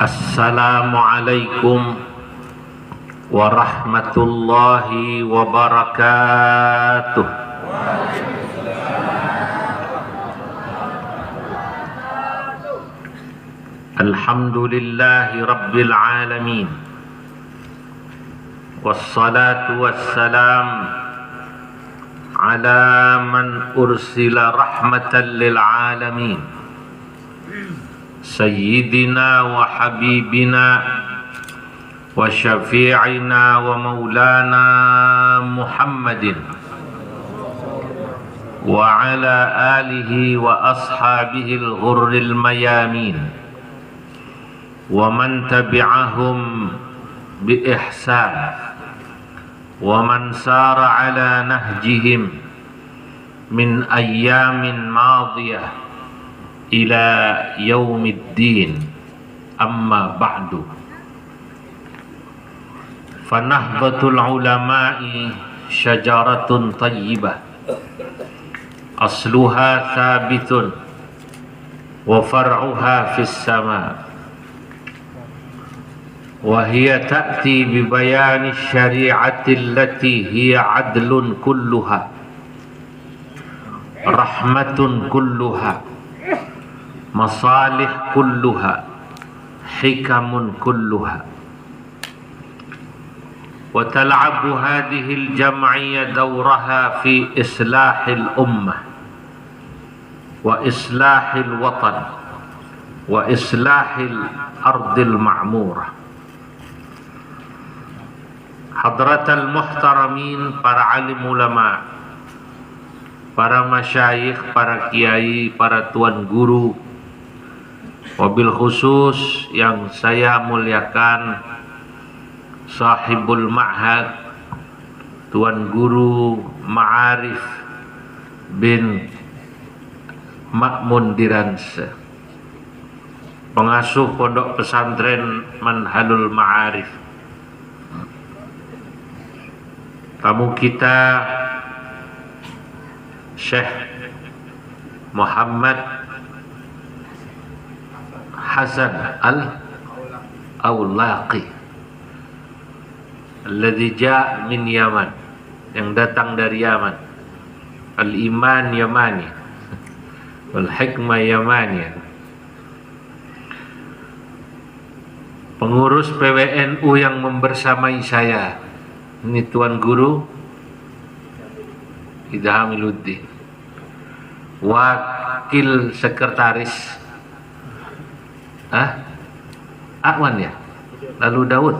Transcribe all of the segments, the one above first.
Assalamualaikum warahmatullahi wabarakatuh. Alhamdulillahi rabbil alamin. Wassalatu wassalam ala man ursila rahmatan lil alamin. Sayyidina wa habibina wa syafi'ina wa maulana Muhammadin wa ala alihi wa ashabihi al-ghurril mayamin wa man tabi'ahum bi ihsan wa man sara ala nahjihim min ayyamin madiyah ila yaumiddin, amma ba'du. Fanahbatul ulama'i syajaratun tayyibah asluha thabitun wa far'uha fis sama' wa hiya ta'ti bi bayani syari'ati allati hiya adlun kulluha rahmatun kulluha masalih kulluha hikamun kulluha wa tal'abu hadhihi al-jam'iyya dawraha fi islahil ummah wa islahil watan wa islahil ardil ma'murah. Hadratal muhtaramin, para alim ulama, para masyayikh, para kiai, para tuan guru, wabil khusus yang saya muliakan sahibul ma'had, tuan guru Ma'arif bin Ma'mun Diranse, pengasuh pondok pesantren Manhalul Ma'arif. Tamu kita Syekh Muhammad Hasan Al-Awlaqi alladhi ja' min Yaman, yang datang dari Yaman. Al-iman Yamani wal hikmah Yamani. Pengurus PWNU yang membersamai saya ini tuan guru Idhamiluddin, wakil sekretaris Akwan ya, lalu Daud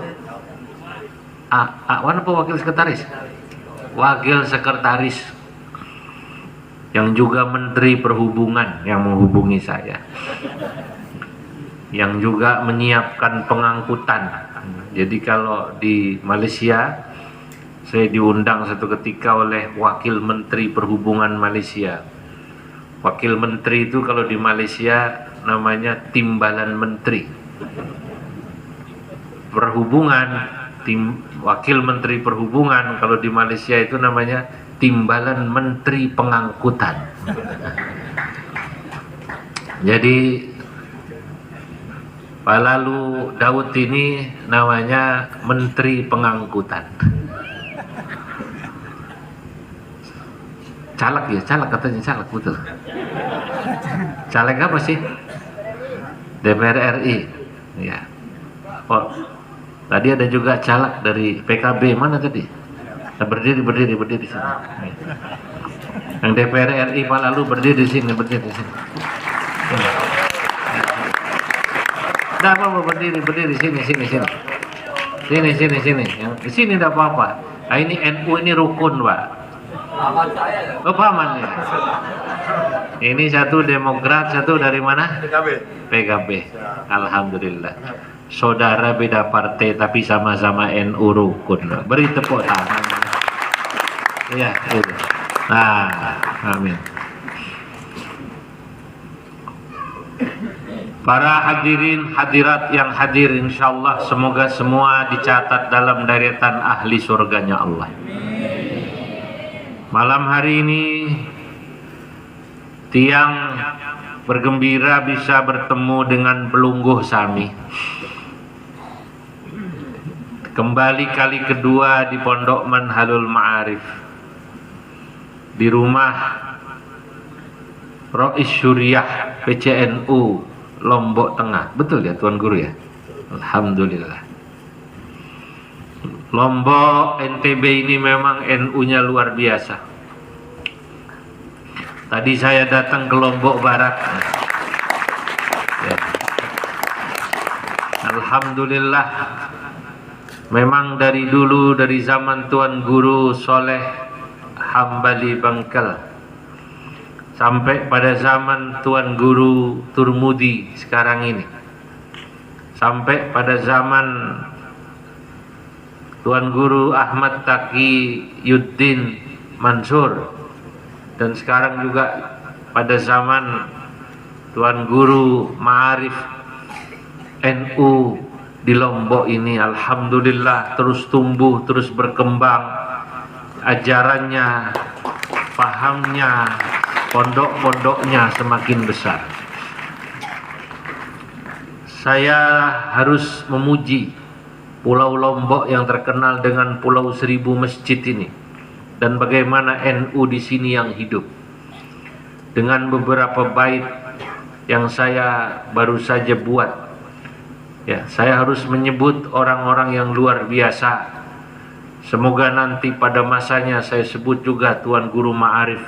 Akwan apa wakil sekretaris? Wakil sekretaris yang juga Menteri Perhubungan yang menghubungi saya, yang juga menyiapkan pengangkutan. Jadi kalau di Malaysia saya diundang satu ketika oleh Wakil Menteri Perhubungan Malaysia. Wakil Menteri itu kalau di Malaysia namanya Timbalan Menteri. Perhubungan, Wakil Menteri Perhubungan kalau di Malaysia itu namanya Timbalan Menteri Pengangkutan. Jadi Pak Lalu Daud ini namanya Menteri Pengangkutan. Caleg ya, caleg katanya, caleg betul. Caleg apa sih? DPR RI. Ya. Oh, tadi ada juga caleg dari PKB, mana tadi? Nah, berdiri sini. Yang DPR RI Pak Lalu berdiri di sini, berdiri di sini. Tidak apa-apa, berdiri sini. Sini. Yang di sini tidak apa-apa. Nah, ini NU ini rukun, Pak. Oh, paman ya. Ini satu Demokrat, satu dari mana? PKB. Alhamdulillah. Saudara beda partai tapi sama-sama NU rukun. Beri tepuk tangan. Iya, itu. Nah, amin. Para hadirin hadirat yang hadir, insyaallah semoga semua dicatat dalam deretan ahli surganya Allah. Malam hari ini tiang bergembira bisa bertemu dengan pelungguh Sami. Kembali kali kedua di Pondok Manhalul Ma'arif, di rumah Rois Syuriah PCNU Lombok Tengah. Betul ya Tuan Guru ya? Alhamdulillah. Lombok NTB ini memang NU-nya luar biasa. Tadi saya datang ke Lombok Barat ya. Alhamdulillah, memang dari dulu, dari zaman Tuan Guru Soleh Hambali Bangkal sampai pada zaman Tuan Guru Turmudi sekarang ini, sampai pada zaman Tuan Guru Ahmad Taqi Yuddin Mansur, dan sekarang juga pada zaman Tuan Guru Ma'arif NU di Lombok ini, alhamdulillah terus tumbuh, terus berkembang ajarannya, pahamnya, pondok-pondoknya semakin besar. Saya harus memuji Pulau Lombok yang terkenal dengan Pulau Seribu Masjid ini, dan bagaimana NU di sini yang hidup dengan beberapa bait yang saya baru saja buat. Ya, saya harus menyebut orang-orang yang luar biasa. Semoga nanti pada masanya saya sebut juga Tuan Guru Ma'arif.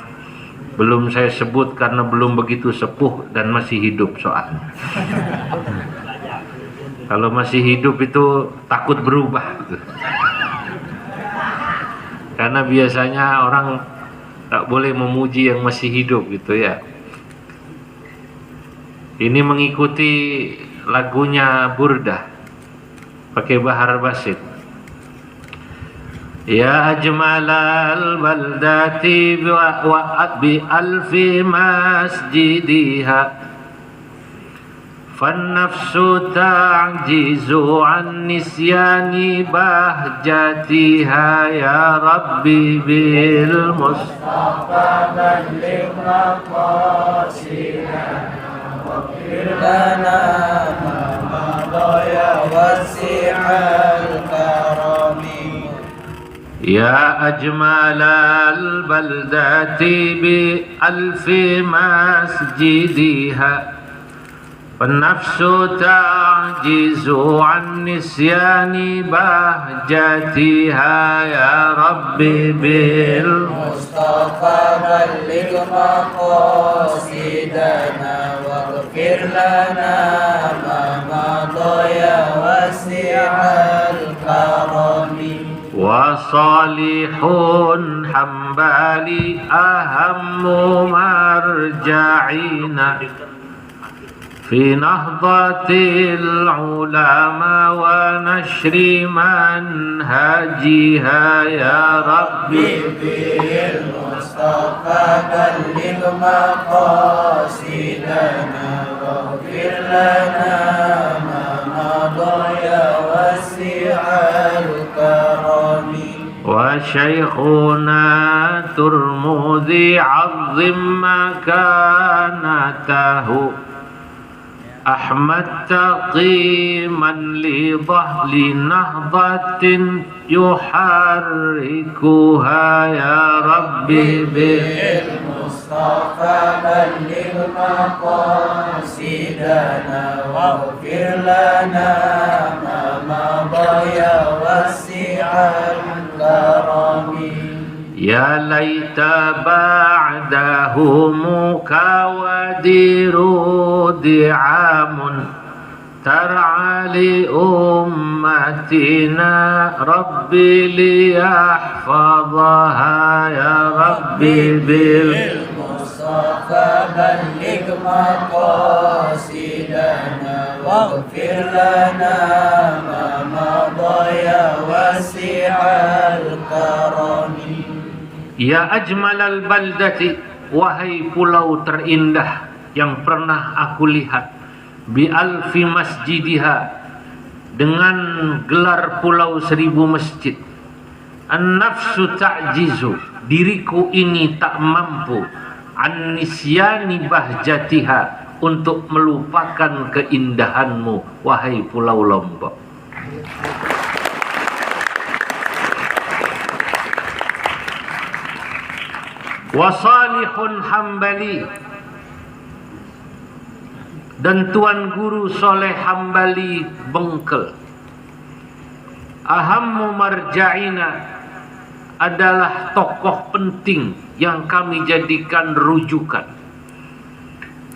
Belum saya sebut karena belum begitu sepuh dan masih hidup soalnya. Kalau masih hidup itu takut berubah gitu. Karena biasanya orang tak boleh memuji yang masih hidup gitu ya. Ini mengikuti lagunya Burdah pakai Bahar Basit. Ya ajmalal baldati bi alfi masjidiha fannafsu ta'jizu an nisyani bahjatiha ya Rabbi bil Mustafa balligh maqasidana waghfir lana ma madaya wasi'al karami ya ajmalal baldati bi alfi masjidiha فالنفس تعجز عن نسيان بهجتها يا ربي بالمصطفى بلغ مقاصدنا واغفر لنا ما مضى يا واسع الكرم وصالح حنبلي أهم مرجعنا في نهضة العلماء ونشر منهجها يا ربي بالمصطفى بلغ مقاصدنا واغفر لنا ما مضى يا واسع الكرم وشيخنا ترمذي عظم مكانته أحمد تقيما لظهر نهضة يحركها يا ربي بالمصطفى بلغ مقاصدنا واغفر لنا ما مضى يا واسع الكرم يا ليت بعدهم كوادر دعام ترعى لأمتنا ربي ليحفظها يا ربي بالمصطفى بلغ مقاصدنا واغفر لنا ما مضى يا واسع الكرم Ya ajmalal baldati, wahai pulau terindah yang pernah aku lihat, bi alfi masjidiha, dengan gelar pulau 1000 masjid. An-nafsu ta'jizu, diriku ini tak mampu, an nisyani bahjatiha, untuk melupakan keindahanmu, wahai pulau Lombok. wa Salihun Hambali, dan Tuan Guru Soleh Hambali Bengkel. Ahammu marja'ina, adalah tokoh penting yang kami jadikan rujukan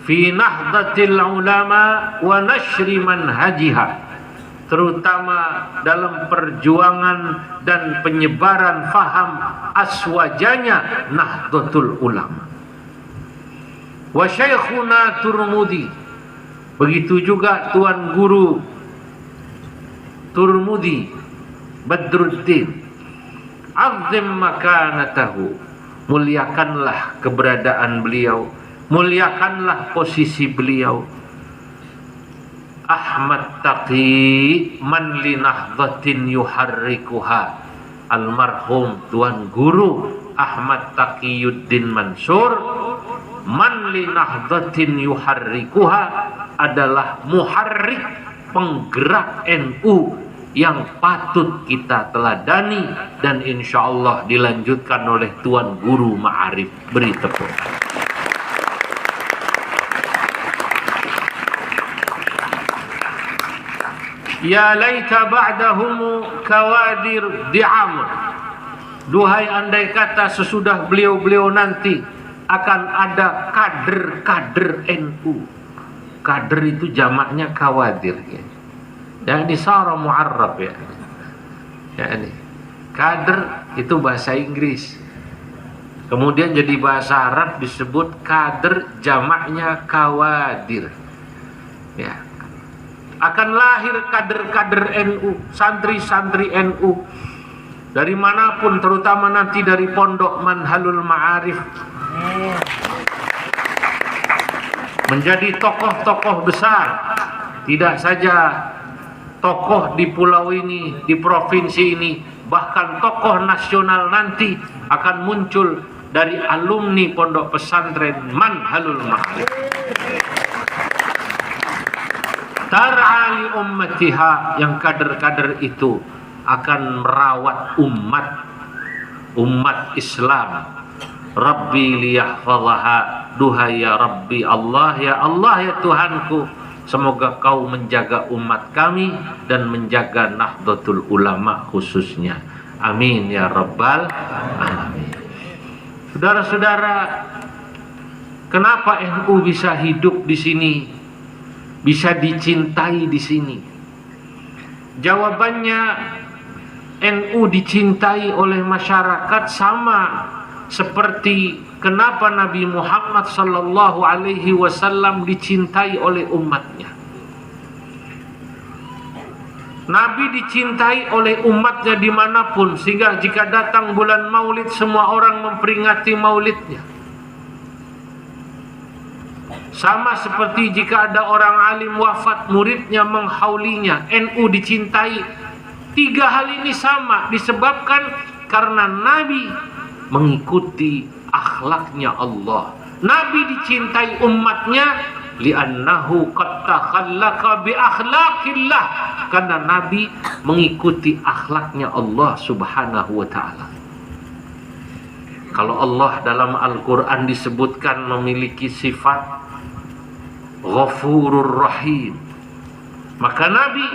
fi nahdlatil ulama wa nashri manhajiha, terutama dalam perjuangan dan penyebaran faham aswajanya Nahdlatul Ulama. Wa Syekhuna Turmudi, begitu juga Tuan Guru Turmudi Badruddin. Azim makanatahu, muliakanlah keberadaan beliau, muliakanlah posisi beliau. Ahmad Taqi man li nahdhatin yuharrikuha, almarhum Tuan Guru Ahmad Taqiyuddin Mansur, man li nahdhatin yuharrikuha, adalah muharrik, penggerak NU yang patut kita teladani dan insya Allah dilanjutkan oleh Tuan Guru Ma'arif. Beri tepuk. Ya laita ba'dahum kawadir di'amun, duhai andai kata sesudah beliau-beliau nanti akan ada kader-kader NU. Kader itu jamaknya kawadir ya. Yang disara mu'arrab ya. Yani kader itu bahasa Inggris. Kemudian jadi bahasa Arab disebut kader, jamaknya kawadir. Ya. Akan lahir kader-kader NU, santri-santri NU dari manapun, terutama nanti dari pondok Manhalul Ma'arif, menjadi tokoh-tokoh besar. Tidak saja tokoh di pulau ini, di provinsi ini, bahkan tokoh nasional nanti akan muncul dari alumni pondok pesantren Manhalul Ma'arif. Tar'ali ummatiha, yang kader-kader itu akan merawat umat Islam. Rabbi liyahfadhaha, duhai ya Rabbi Allah ya Tuhanku, semoga kau menjaga umat kami dan menjaga Nahdlatul Ulama khususnya. Amin ya Rabbal Alamin. Saudara-saudara, kenapa NU bisa hidup di sini, bisa dicintai di sini? Jawabannya, NU dicintai oleh masyarakat sama seperti kenapa Nabi Muhammad sallallahu alaihi wasallam dicintai oleh umatnya. Nabi dicintai oleh umatnya dimanapun, sehingga jika datang bulan Maulid semua orang memperingati Maulidnya. Sama seperti jika ada orang alim wafat, muridnya menghaulinya. NU dicintai. Tiga hal ini sama disebabkan karena Nabi mengikuti akhlaknya Allah. Nabi dicintai umatnya li'annahu qad takhallaqa bi akhlaqillah, karena Nabi mengikuti akhlaknya Allah Subhanahu wa taala. Kalau Allah dalam Al-Qur'an disebutkan memiliki sifat Ghafurur Rahim, maka Nabi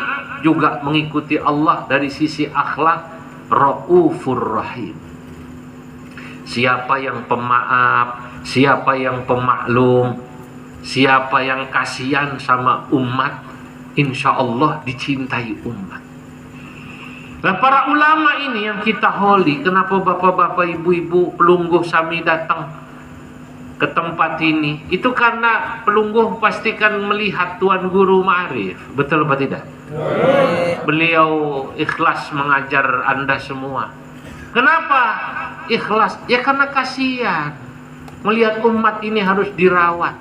juga mengikuti Allah dari sisi akhlak Raufur Rahim. Siapa yang pemaaf, siapa yang pemaklum, siapa yang kasihan sama umat, insya Allah dicintai umat. Nah, para ulama ini yang kita holi, kenapa bapak-bapak, ibu-ibu, pelungguh sami datang ke tempat ini? Itu karena pelungguh pastikan melihat Tuan Guru Ma'arif. Betul apa tidak? Beliau ikhlas mengajar Anda semua. Kenapa ikhlas? Ya karena kasihan melihat umat ini harus dirawat.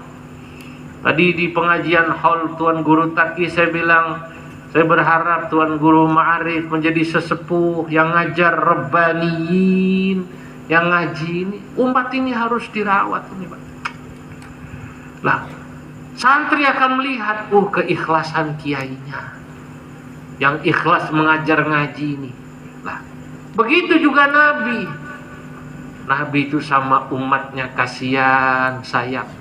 Tadi di pengajian haul Tuan Guru Taqi saya bilang, saya berharap Tuan Guru Ma'arif menjadi sesepuh yang ngajar Rabbaniyin, yang ngaji ini. Umat ini harus dirawat ini, Pak. Lah, santri akan melihat keikhlasan kiainya yang ikhlas mengajar ngaji ini. Lah, begitu juga Nabi. Nabi itu sama umatnya kasihan, sayang.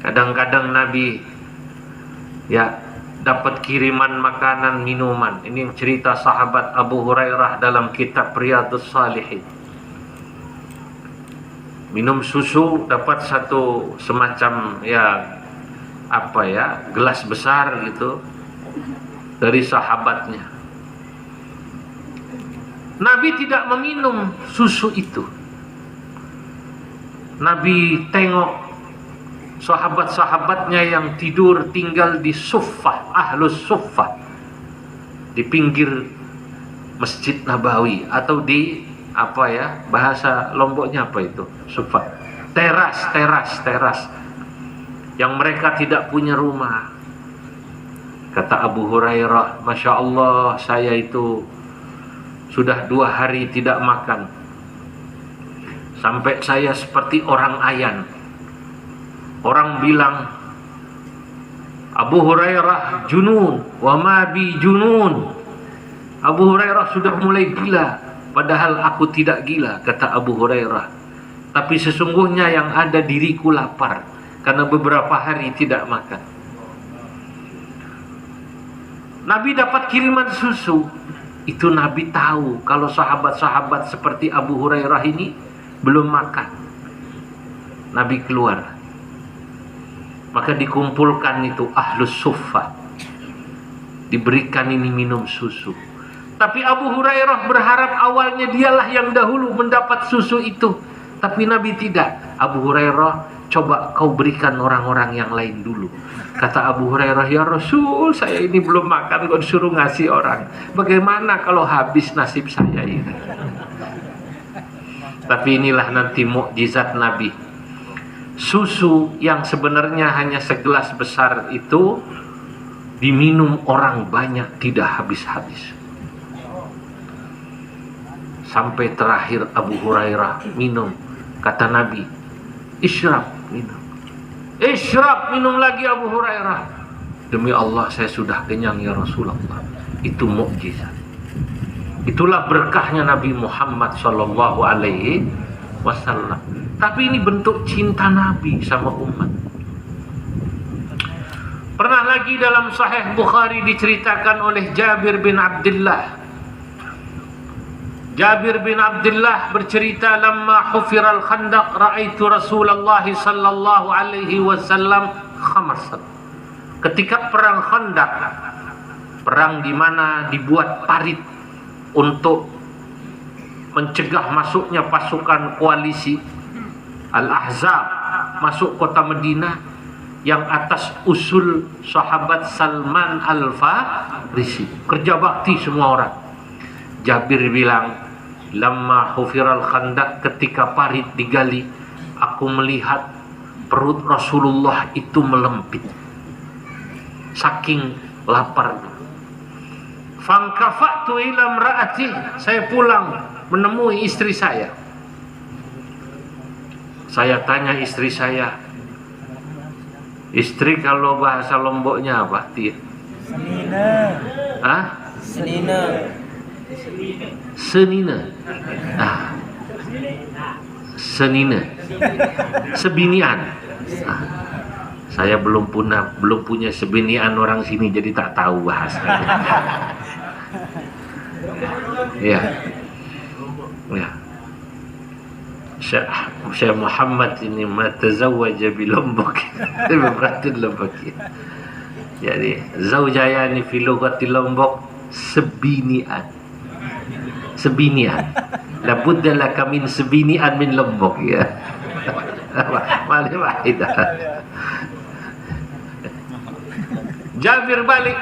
Kadang-kadang Nabi ya dapat kiriman makanan, minuman. Ini cerita sahabat Abu Hurairah dalam kitab Riyadhus Shalihin. Minum susu, dapat satu semacam gelas besar gitu dari sahabatnya. Nabi tidak meminum susu itu. Nabi tengok sahabat-sahabatnya yang tidur tinggal di suffah, ahlus suffah, di pinggir Masjid Nabawi, atau di bahasa Lomboknya apa itu? Suffah. Teras. Yang mereka tidak punya rumah. Kata Abu Hurairah, Masya Allah, saya itu sudah 2 hari tidak makan. Sampai saya seperti orang ayan. Orang bilang, Abu Hurairah junun, wa ma bi junun. Abu Hurairah sudah mulai gila, padahal aku tidak gila, kata Abu Hurairah. Tapi sesungguhnya yang ada diriku lapar, karena beberapa hari tidak makan. Nabi dapat kiriman susu. Itu Nabi tahu kalau sahabat-sahabat seperti Abu Hurairah ini belum makan. Nabi keluar. Maka dikumpulkan itu ahlus suffah. Diberikan ini minum susu. Tapi Abu Hurairah berharap awalnya dialah yang dahulu mendapat susu itu. Tapi Nabi tidak. Abu Hurairah, coba kau berikan orang-orang yang lain dulu. Kata Abu Hurairah, ya Rasul, saya ini belum makan kok disuruh ngasih orang. Bagaimana kalau habis nasib saya ini? Tapi inilah nanti mukjizat Nabi. Susu yang sebenarnya hanya segelas besar itu diminum orang banyak, tidak habis-habis. Sampai terakhir Abu Hurairah minum. Kata Nabi, isyrab, minum. Isyrab, minum lagi Abu Hurairah. Demi Allah saya sudah kenyang ya Rasulullah. Itu mukjizat. Itulah berkahnya Nabi Muhammad sallallahu alaihi wasallam. Tapi ini bentuk cinta Nabi sama umat. Pernah lagi dalam Sahih Bukhari diceritakan oleh Jabir bin Abdullah. Jabir bin Abdullah bercerita, lamma hufiral khandaq ra'aitu Rasulullah sallallahu alaihi wasallam khamarsan. Ketika perang Khandaq, perang di mana dibuat parit untuk mencegah masuknya pasukan koalisi Al-Ahzab masuk kota Madinah yang atas usul sahabat Salman Al-Farisi, kerja bakti semua orang. Jabir bilang, lamma hufiral khandaq, ketika parit digali, aku melihat perut Rasulullah itu melempit saking lapar. Fangkafatu ila imraati, saya pulang menemui istri saya. Saya tanya istri saya, istri kalau bahasa Lomboknya apa? Senina. Hah? Senina. Senina. Senina. Sebinian. Saya belum punya sebinian orang sini, jadi tak tahu bahasanya. Ya. Ya. Syekh Muhammad ini matazawwaja bi Lombok. Berarti Lombok. Jadi, zaujayani fi lughati Lombok sebinian. Sebinian. Labudda laka min sebinian min Lombok ya. Mali wahidah. Jabir balik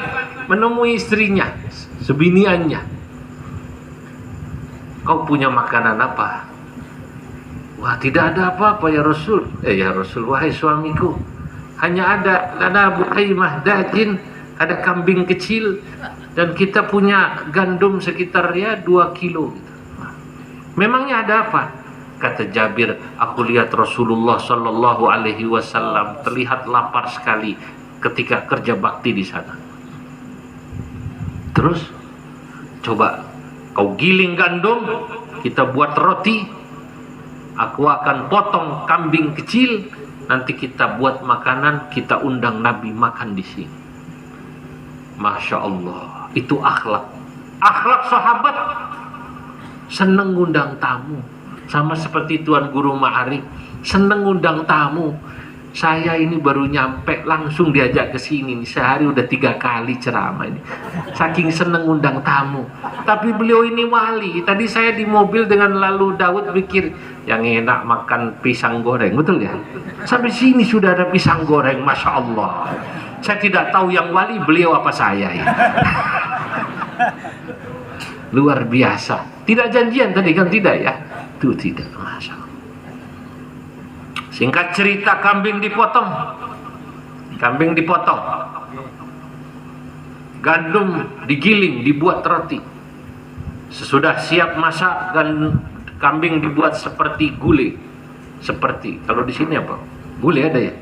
menemui istrinya, sebiniannya. Kau punya makanan apa? Wah, tidak ada apa-apa ya Rasul. Ya Rasul, wahai suamiku, hanya ada buhaimah dajin, ada kambing kecil, dan kita punya gandum sekitar 2 kilo. Memangnya ada apa? Kata Jabir, aku lihat Rasulullah sallallahu alaihi wasallam terlihat lapar sekali ketika kerja bakti di sana. Terus coba Kau giling gandum, kita buat roti. Aku akan potong kambing kecil, nanti kita buat makanan, kita undang Nabi makan di sini. Masya Allah, itu akhlak. Akhlak sahabat, seneng undang tamu. Sama seperti Tuan Guru Ma'arif, seneng undang tamu. Saya ini baru nyampe langsung diajak ke sini. Sehari udah 3 kali ceramah ini. Saking seneng undang tamu. Tapi beliau ini wali. Tadi saya di mobil dengan lalu Daud pikir yang enak makan pisang goreng, betul ya? Sampai sini sudah ada pisang goreng, masya Allah. Saya tidak tahu yang wali beliau apa saya ya. Luar biasa. Tidak janjian tadi kan, tidak ya? Itu tidak, masya Allah. Singkat cerita, kambing dipotong. Kambing dipotong. Gandum digiling, dibuat roti. Sesudah siap masak, kambing dibuat seperti gulai. Seperti, kalau di sini apa? Gulai ada ya?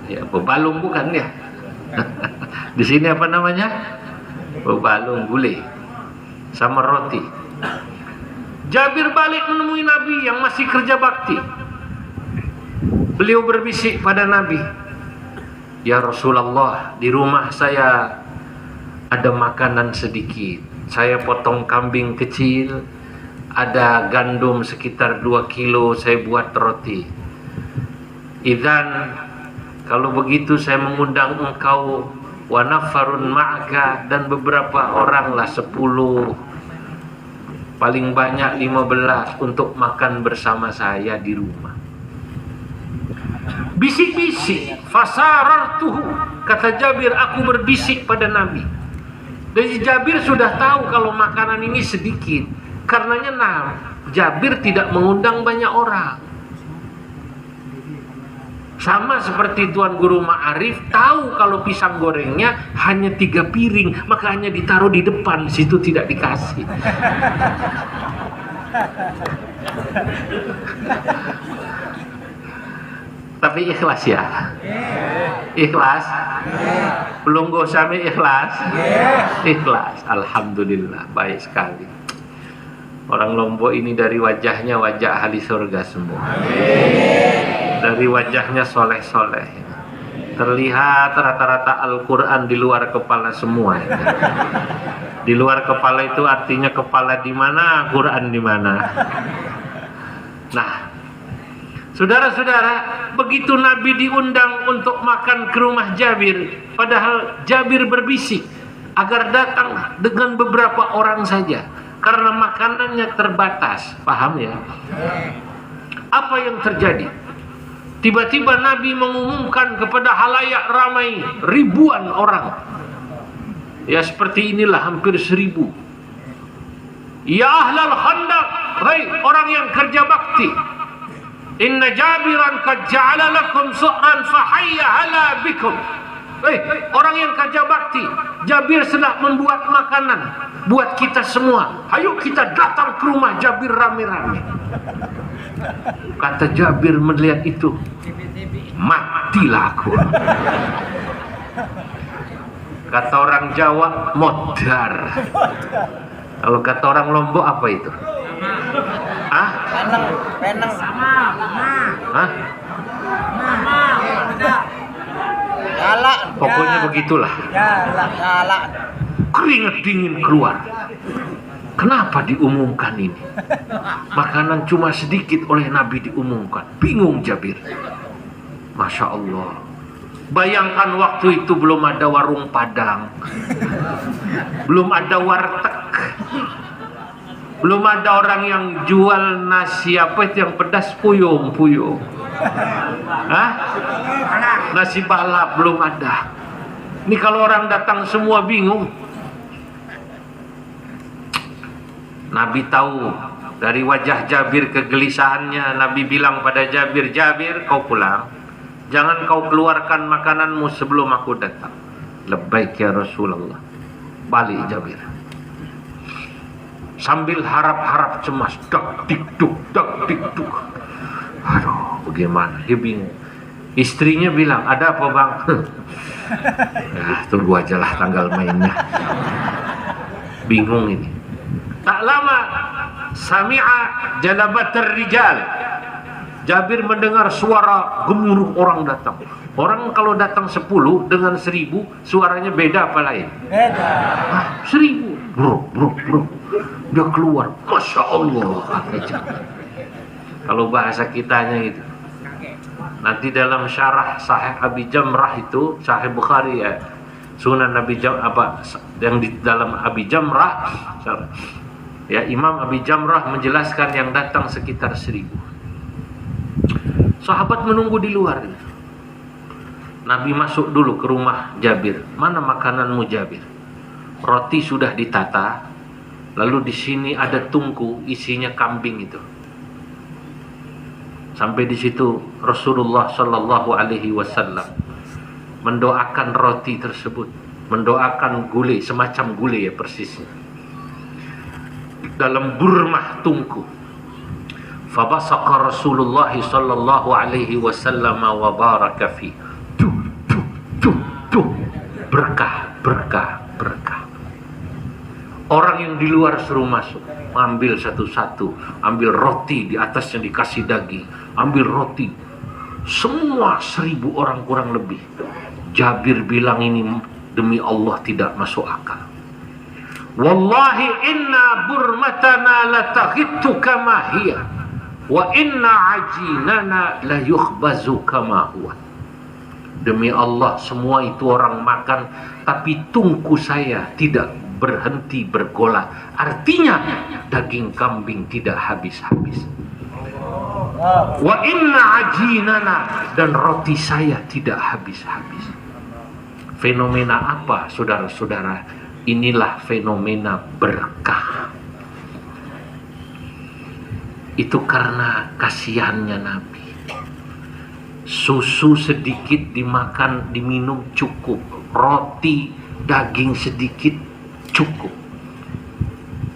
Ya, bebalung bukan ya? Di sini apa namanya? Bebalung, gulai. Sama roti. Jabir balik menemui Nabi yang masih kerja bakti. Beliau berbisik pada Nabi, ya Rasulullah, di rumah saya ada makanan sedikit. Saya potong kambing kecil, ada gandum sekitar 2 kilo, saya buat roti. Idzan, kalau begitu saya mengundang engkau wa nafarun ma'aka, dan beberapa orang lah, 10, paling banyak 15, untuk makan bersama saya di rumah. Bisik-bisik, fasarartuhu, kata Jabir, aku berbisik pada Nabi. Dan Jabir sudah tahu kalau makanan ini sedikit. Karenanya Jabir tidak mengundang banyak orang. Sama seperti Tuan Guru Ma'arif tahu kalau pisang gorengnya hanya 3 piring, maka hanya ditaruh di depan, situ tidak dikasih. Tapi ikhlas ya? Ikhlas? Belum gosami ikhlas? Ikhlas, alhamdulillah, baik sekali. Orang Lombok ini dari wajahnya wajah ahli surga semua. Dari wajahnya soleh-soleh. Terlihat rata-rata Al-Quran di luar kepala semua. Di luar kepala itu artinya kepala di mana, Quran di mana. Nah, saudara-saudara, begitu Nabi diundang untuk makan ke rumah Jabir, padahal Jabir berbisik agar datang dengan beberapa orang saja, karena makanannya terbatas. Paham ya? Apa yang terjadi? Tiba-tiba Nabi mengumumkan kepada halayak ramai, ribuan orang. Ya seperti inilah, hampir 1000. Ya ahlal khandaq, hai orang yang kerja bakti, inna Jabiran qad ja'ala lakum su'ran fahayya hala bikum. Orang yang kerja bakti, Jabir sedang membuat makanan buat kita semua. Ayo kita datang ke rumah Jabir rame-rame. Kata Jabir melihat itu, matilah aku. Kata orang Jawa, modar. Kalau kata orang Lombok apa itu? Hah? Peneng sama. Hah? Galak. Pokoknya begitulah. Galak. Keringat dingin keluar. Kenapa diumumkan ini? Makanan cuma sedikit oleh Nabi diumumkan. Bingung Jabir. Masya Allah. Bayangkan waktu itu belum ada warung Padang, belum ada warteg, belum ada orang yang jual nasi apa itu yang pedas, puyung. Hah? Nasi balap belum ada. Ini kalau orang datang semua bingung. Nabi tahu dari wajah Jabir kegelisahannya. Nabi bilang pada Jabir, Jabir kau pulang, jangan kau keluarkan makananmu sebelum aku datang. Labbaik ya Rasulullah. Balik Jabir sambil harap-harap cemas, dak dik duk. Aduh, bagaimana? Dia bingung. Istrinya bilang, ada apa bang? Ya, tunggu aja lah tanggal mainnya. Bingung ini. Tak lama sami'a jalabatar rijal. Jabir mendengar suara gemuruh orang datang. Orang kalau datang 10 dengan 1000 suaranya beda apa lain? Beda. 1000. Bro. Dia keluar. Masya Allah. Kalau bahasa kitanya itu. Nanti dalam syarah Sahih Abi Jamrah itu, Sahih Bukhari ya, Sunan Abi Jamrah apa yang di dalam Abi Jamrah, ya Imam Abi Jamrah menjelaskan yang datang sekitar 1000. Sahabat menunggu di luar. Nabi masuk dulu ke rumah Jabir. Mana makananmu Jabir? Roti sudah ditata. Lalu di sini ada tungku isinya kambing itu. Sampai di situ Rasulullah Shallallahu Alaihi Wasallam mendoakan roti tersebut, mendoakan gulai, semacam gulai ya persisnya, dalam burmah tungku. Fabasaqa Rasulullah Shallallahu Alaihi Wasallam wa baraka fi. Berkah. Orang yang di luar suruh masuk, ambil satu-satu, ambil roti di atasnya dikasih daging, ambil roti. Semua 1000 orang kurang lebih. Jabir bilang ini demi Allah tidak masuk akal. Wallahi inna burmatana lataghittu kama hiya wa inna ajinana la yukhbazu kama huwa. Demi Allah semua itu orang makan, tapi tungku saya tidak berhenti bergolak. Artinya daging kambing tidak habis-habis. Wa inna ajinana, dan roti saya tidak habis-habis. Fenomena apa saudara-saudara? Inilah fenomena berkah. Itu karena kasihannya Nabi. Susu sedikit dimakan, diminum cukup. Roti, daging sedikit cukup.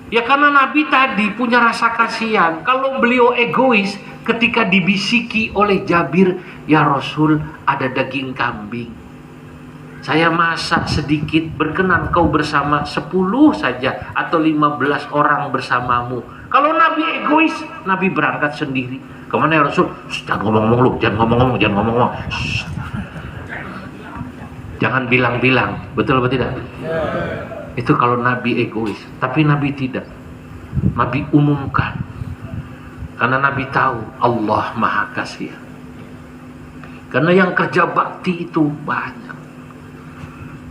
Ya karena Nabi tadi punya rasa kasihan. Kalau beliau egois ketika dibisiki oleh Jabir, ya Rasul ada daging kambing, saya masak sedikit, berkenan kau bersama 10 saja atau 15 orang bersamamu. Kalau Nabi egois, Nabi berangkat sendiri. Kemana ya Rasul? Jangan ngomong-ngomong lu, jangan ngomong-ngomong. Jangan bilang-bilang, betul atau tidak? Itu kalau Nabi egois. Tapi Nabi tidak. Nabi umumkan. Karena Nabi tahu Allah Maha Kasihan. Karena yang kerja bakti itu banyak.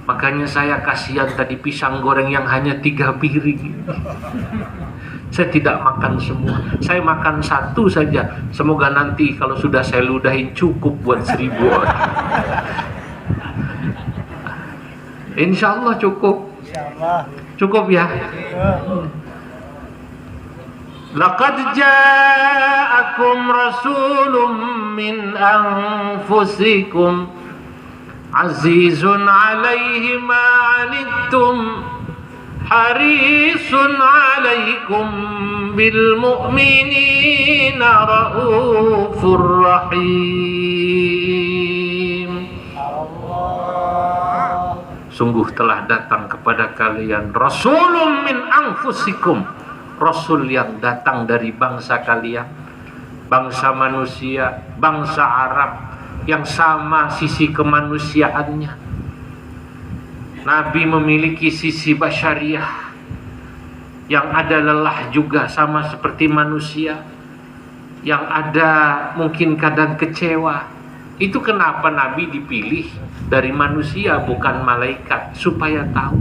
Makanya saya kasihan tadi pisang goreng yang hanya 3 piring. Saya tidak makan semua. Saya makan 1 saja. Semoga nanti kalau sudah saya ludahin cukup buat 1000 orang. Insya Allah cukup. Cukup ya. Laqad ja'akum rasulun min anfusikum azizun 'alaihi ma 'anittum harisun 'alaikum bil mu'minina raufur rahim. Sungguh telah datang kepada kalian rasulun min anfusikum, rasul yang datang dari bangsa kalian, bangsa manusia, bangsa Arab yang sama sisi kemanusiaannya. Nabi memiliki sisi basyariah, yang ada lelah juga sama seperti manusia, yang ada mungkin kadang kecewa. Itu kenapa Nabi dipilih dari manusia bukan malaikat, supaya tahu.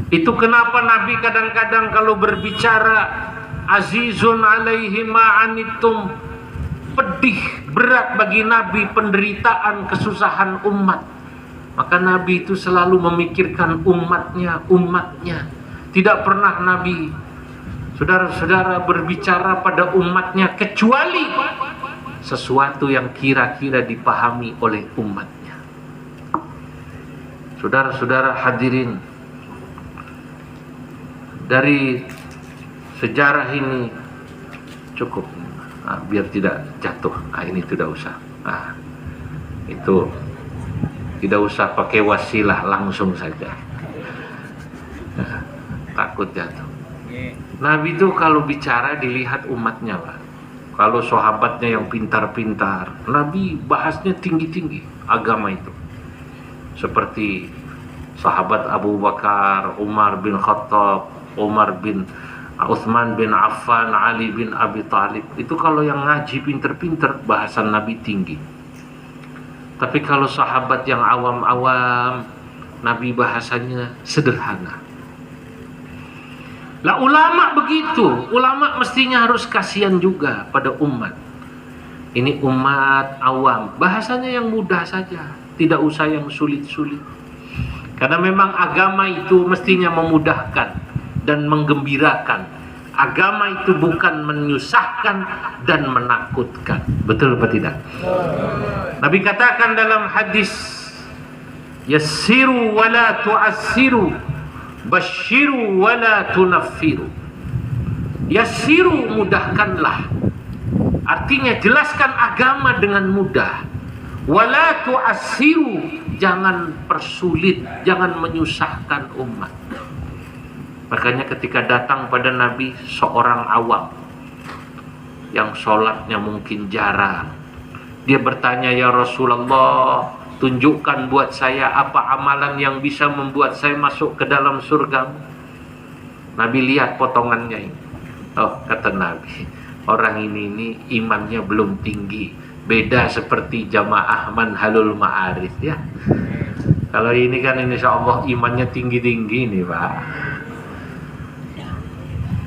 Itu kenapa Nabi kadang-kadang kalau berbicara azizun alaihi ma'anittum, pedih, berat bagi Nabi penderitaan, kesusahan umat. Maka Nabi itu selalu memikirkan umatnya. Tidak pernah Nabi, saudara-saudara, berbicara pada umatnya kecuali sesuatu yang kira-kira dipahami oleh umatnya. Saudara-saudara hadirin, dari sejarah ini cukup. Biar tidak jatuh. Ini tidak usah. Itu tidak usah pakai wasilah, langsung saja. Takut jatuh. Nabi itu kalau bicara dilihat umatnya, Pak. Kalau sahabatnya yang pintar-pintar, Nabi bahasnya tinggi-tinggi agama itu. Seperti sahabat Abu Bakar, Umar bin Khattab, Umar bin Utsman bin Affan, Ali bin Abi Thalib. Itu kalau yang ngaji pinter-pinter, bahasan Nabi tinggi. Tapi kalau sahabat yang awam-awam, Nabi bahasanya sederhana. Lah ulama begitu, ulama mestinya harus kasihan juga pada umat. Ini umat awam, bahasanya yang mudah saja, tidak usah yang sulit-sulit. Karena memang agama itu mestinya memudahkan dan menggembirakan. Agama itu bukan menyusahkan dan menakutkan. Betul apa tidak? Nabi katakan dalam hadis, yassiru wa la tu'assiru, basyiru wa la tunaffiru. Yassiru, mudahkanlah. Artinya jelaskan agama dengan mudah. Wa la tu'assiru, jangan persulit, jangan menyusahkan umat. Makanya ketika datang pada Nabi seorang awam yang sholatnya mungkin jarang, dia bertanya, ya Rasulullah, tunjukkan buat saya apa amalan yang bisa membuat saya masuk ke dalam surga. Nabi lihat potongannya ini. Oh, kata Nabi, orang ini imannya belum tinggi. Beda seperti jamaah Manhalul Ma'arif ya. Kalau ini kan insya Allah imannya tinggi-tinggi nih Pak.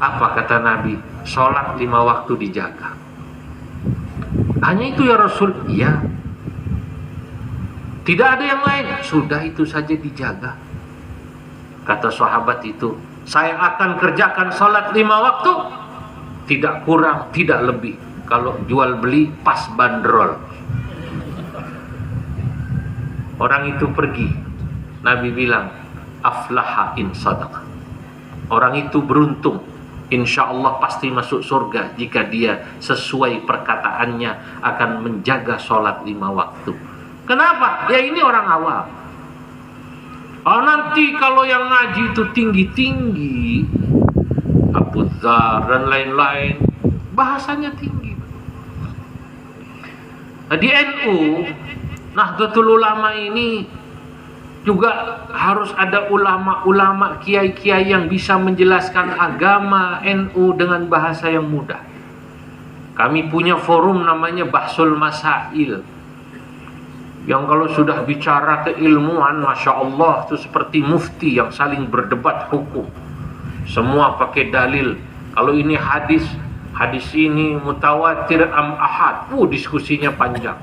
Apa kata Nabi? Sholat 5 waktu dijaga. Hanya itu ya Rasul? Iya. Tidak ada yang lain? Sudah, itu saja dijaga. Kata sahabat itu, saya akan kerjakan sholat 5 waktu, tidak kurang, tidak lebih. Kalau jual beli pas bandrol. Orang itu pergi. Nabi bilang, aflaha in sadaq. Orang itu beruntung. Insya Allah pasti masuk surga jika dia sesuai perkataannya akan menjaga sholat 5 waktu. Kenapa? Ya ini orang awam. Oh, nanti kalau yang ngaji itu tinggi-tinggi, Abu Dzar dan lain-lain, bahasanya tinggi. Nah, di NU, Nahdlatul Ulama ini juga harus ada ulama-ulama, kiai-kiai yang bisa menjelaskan agama NU dengan bahasa yang mudah. Kami punya forum namanya Bahsul Masail, yang kalau sudah bicara keilmuan, Masya Allah, itu seperti mufti yang saling berdebat hukum. Semua pakai dalil. Kalau ini hadis ini mutawatir am ahad, diskusinya panjang.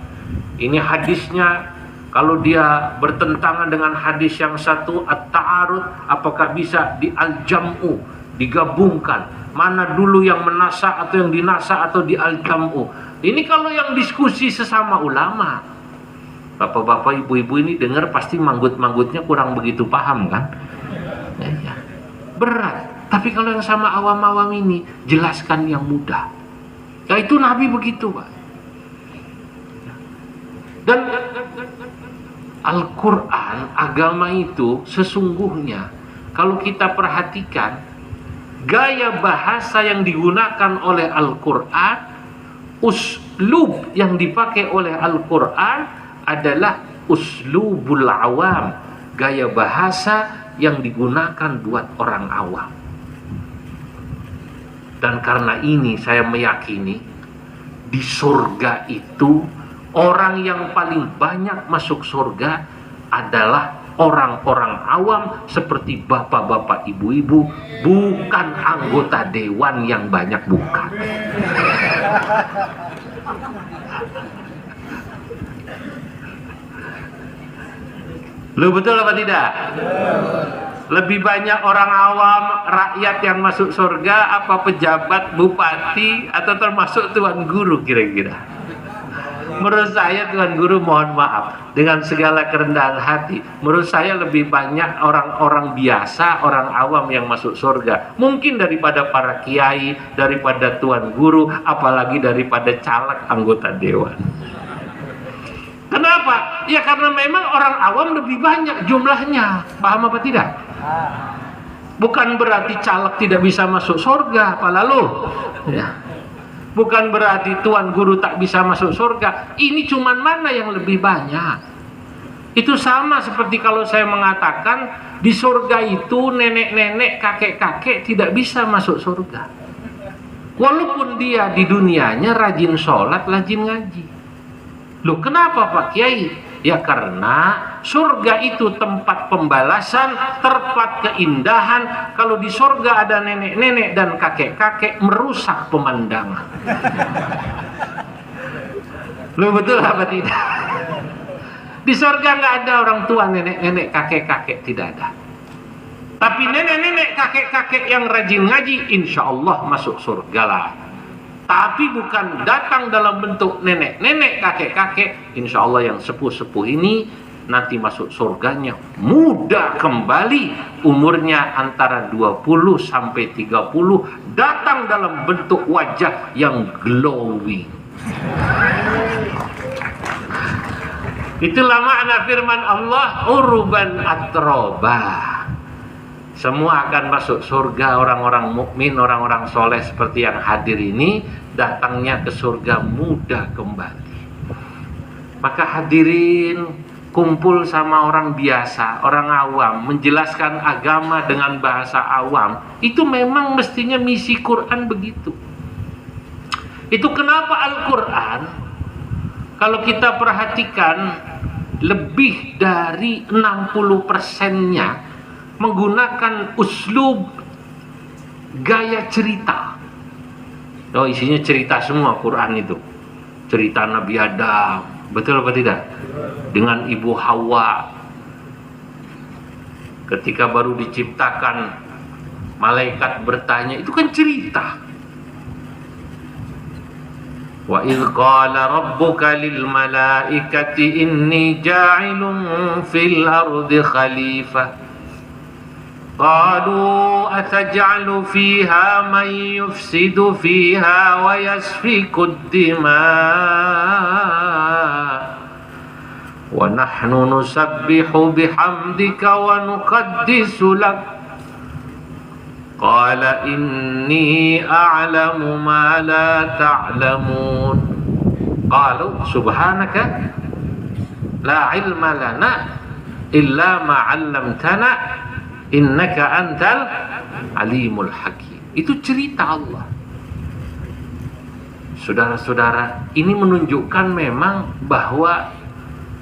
Ini hadisnya, kalau dia bertentangan dengan hadis yang satu, at-ta'arud, apakah bisa di al-jam'u, digabungkan? Mana dulu yang menasa atau yang dinasa atau di al-jam'u? Ini kalau yang diskusi sesama ulama. Bapak-bapak, ibu-ibu ini dengar pasti manggut-manggutnya kurang begitu paham kan? Ya. Berat. Tapi kalau yang sama awam-awam ini, jelaskan yang mudah. Ya itu Nabi begitu Pak. Dan Al-Quran, agama itu sesungguhnya kalau kita perhatikan gaya bahasa yang digunakan oleh Al-Quran, uslub yang dipakai oleh Al-Quran adalah uslubul awam, gaya bahasa yang digunakan buat orang awam. Dan karena ini saya meyakini di surga itu orang yang paling banyak masuk surga adalah orang-orang awam seperti bapak-bapak, ibu-ibu, bukan anggota dewan yang banyak, bukan. Lu betul apa tidak? Lebih banyak orang awam, rakyat yang masuk surga, apa pejabat, bupati, atau termasuk tuan guru kira-kira? Menurut saya tuan guru, mohon maaf, dengan segala kerendahan hati, menurut saya lebih banyak orang-orang biasa, orang awam yang masuk surga. Mungkin daripada para kiai, daripada tuan guru, apalagi daripada caleg anggota dewan. Kenapa? Ya karena memang orang awam lebih banyak jumlahnya. Paham apa tidak? Bukan berarti caleg tidak bisa masuk surga, apa lalu? Ya. Bukan berarti tuan guru tak bisa masuk surga. Ini cuman mana yang lebih banyak. Itu sama seperti kalau saya mengatakan di surga itu nenek-nenek, kakek-kakek tidak bisa masuk surga. Walaupun dia di dunianya rajin sholat, rajin ngaji. Loh kenapa Pak Kiai? Ya karena surga itu tempat pembalasan, tempat keindahan. Kalau di surga ada nenek-nenek dan kakek-kakek, merusak pemandangan. Loh betul apa tidak? Di surga nggak ada orang tua, nenek-nenek, kakek-kakek, tidak ada. Tapi nenek-nenek, kakek-kakek yang rajin ngaji, insya Allah masuk surga lah. Tapi bukan datang dalam bentuk nenek-nenek, kakek-kakek. Insya Allah yang sepuh-sepuh ini nanti masuk surganya muda kembali, umurnya antara 20 sampai 30, datang dalam bentuk wajah yang glowing. Itulah makna firman Allah, uruban atroba. Semua akan masuk surga, orang-orang mukmin, orang-orang soleh seperti yang hadir ini, datangnya ke surga mudah kembali. Maka hadirin, kumpul sama orang biasa, orang awam, menjelaskan agama dengan bahasa awam, itu memang mestinya misi Quran begitu. Itu kenapa Al-Quran, kalau kita perhatikan, lebih dari 60%-nya menggunakan uslub gaya cerita. Oh, isinya cerita semua Quran itu. Cerita Nabi Adam, betul apa tidak? Dengan Ibu Hawa. Ketika baru diciptakan, malaikat bertanya, itu kan cerita. Wa idh qala rabbuka lil malaikati inni ja'ilun fil ardi khalifah. قالوا أتجعل فيها من يفسد فيها ويسفك الدماء ونحن نسبح بحمدك ونقدس لك قال إني أعلم ما لا تعلمون قالوا سبحانك لا علم لنا إلا ما علمتنا innaka antal alimul hakim. Itu cerita Allah. Saudara-saudara, ini menunjukkan memang bahwa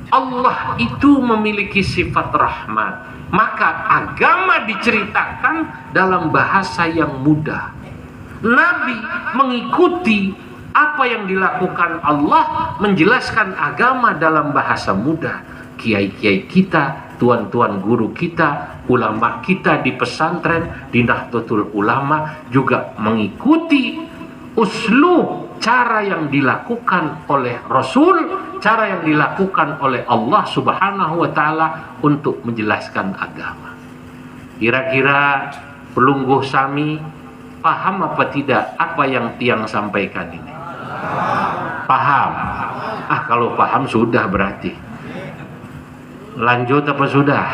Allah itu memiliki sifat rahmat. Maka agama diceritakan dalam bahasa yang mudah. Nabi mengikuti apa yang dilakukan Allah, menjelaskan agama dalam bahasa mudah. Kiai-kiai kita, tuan-tuan guru kita, ulama kita di pesantren, di Nahdlatul Ulama juga mengikuti uslub, cara yang dilakukan oleh Rasul, cara yang dilakukan oleh Allah Subhanahu wa Ta'ala untuk menjelaskan agama. Kira-kira pelungguh Sami paham apa tidak apa yang Tiang sampaikan ini? Paham? Kalau paham sudah berarti. Lanjut apa sudah?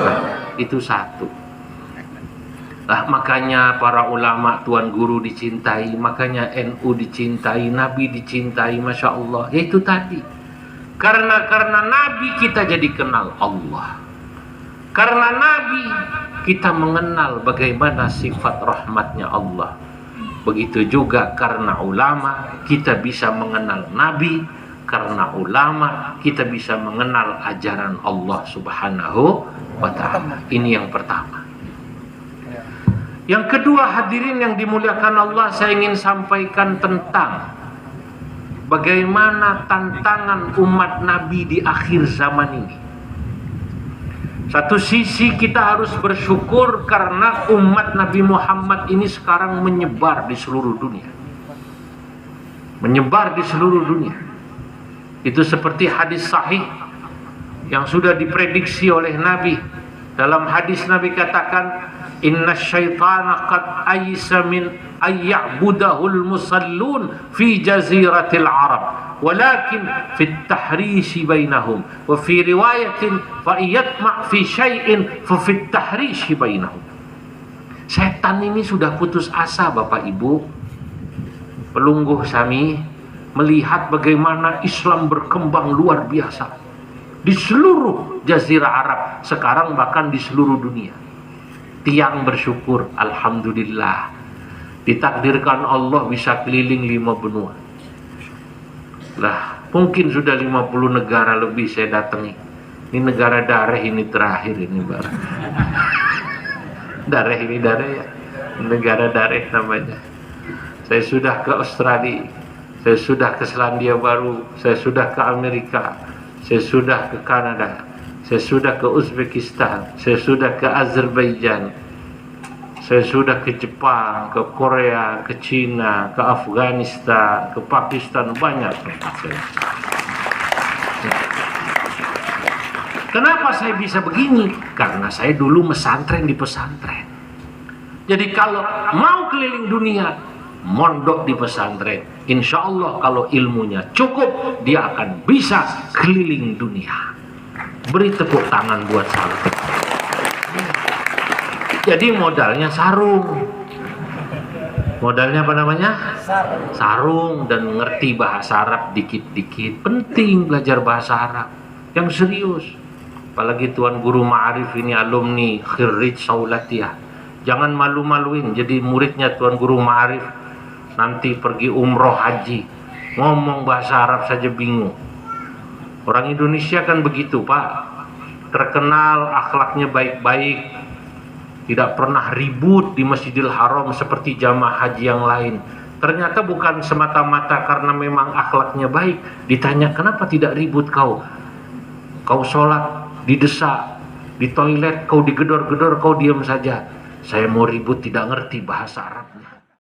Nah, itu satu. Makanya para ulama, tuan guru dicintai, makanya NU dicintai, Nabi dicintai, Masya Allah. Ya itu tadi. Karena Nabi kita jadi kenal Allah. Karena Nabi kita mengenal bagaimana sifat rahmatnya Allah. Begitu juga karena ulama kita bisa mengenal Nabi. Karena ulama kita bisa mengenal ajaran Allah Subhanahu wa Ta'ala. Ini yang pertama. Yang kedua, hadirin yang dimuliakan Allah, saya ingin sampaikan tentang bagaimana tantangan umat Nabi di akhir zaman ini. Satu sisi kita harus bersyukur karena umat Nabi Muhammad ini sekarang menyebar di seluruh dunia. Menyebar di seluruh dunia. Itu seperti hadis sahih yang sudah diprediksi oleh Nabi. Dalam hadis Nabi katakan, inna syaitana qad aisa min ayya'budahul musallun fi jaziratil Arab walakin fit tahrishi bainahum wa fi riwayatin fa iyatma' fi syai'in fa fit tahrishi bainahum. Setan ini sudah putus asa Bapak Ibu. Pelungguh Sami melihat bagaimana Islam berkembang luar biasa di seluruh jazirah Arab, sekarang bahkan di seluruh dunia. Tiang bersyukur, alhamdulillah, ditakdirkan Allah bisa keliling 5 benua. Lah, mungkin sudah 50 negara lebih saya datangi. Ini negara darah ini terakhir ini barang. Darah ini darah ya, negara darah namanya. Saya sudah ke Australia, saya sudah ke Selandia Baru, saya sudah ke Amerika, saya sudah ke Kanada, saya sudah ke Uzbekistan, saya sudah ke Azerbaijan, saya sudah ke Jepang, ke Korea, ke Cina, ke Afghanistan, ke Pakistan, banyak tempat saya. Kenapa saya bisa begini? Karena saya dulu mesantren di pesantren. Jadi kalau mau keliling dunia, mondok di pesantren. Insya Allah kalau ilmunya cukup, dia akan bisa keliling dunia. Beri tepuk tangan buat saya. Jadi modalnya sarung. Modalnya apa namanya? Sarung dan ngerti bahasa Arab dikit-dikit. Penting belajar bahasa Arab yang serius. Apalagi Tuan Guru Ma'arif ini alumni Khirrij Saulatiyah. Jangan malu-maluin jadi muridnya Tuan Guru Ma'arif. Nanti pergi umroh haji, ngomong bahasa Arab saja bingung. Orang Indonesia kan begitu Pak, terkenal akhlaknya baik-baik, tidak pernah ribut di Masjidil Haram seperti jamaah haji yang lain. Ternyata bukan semata-mata karena memang akhlaknya baik. Ditanya kenapa tidak ribut kau? Kau sholat didesak, di toilet kau digedor-gedor, kau diam saja. Saya mau ribut, tidak ngerti bahasa Arabnya.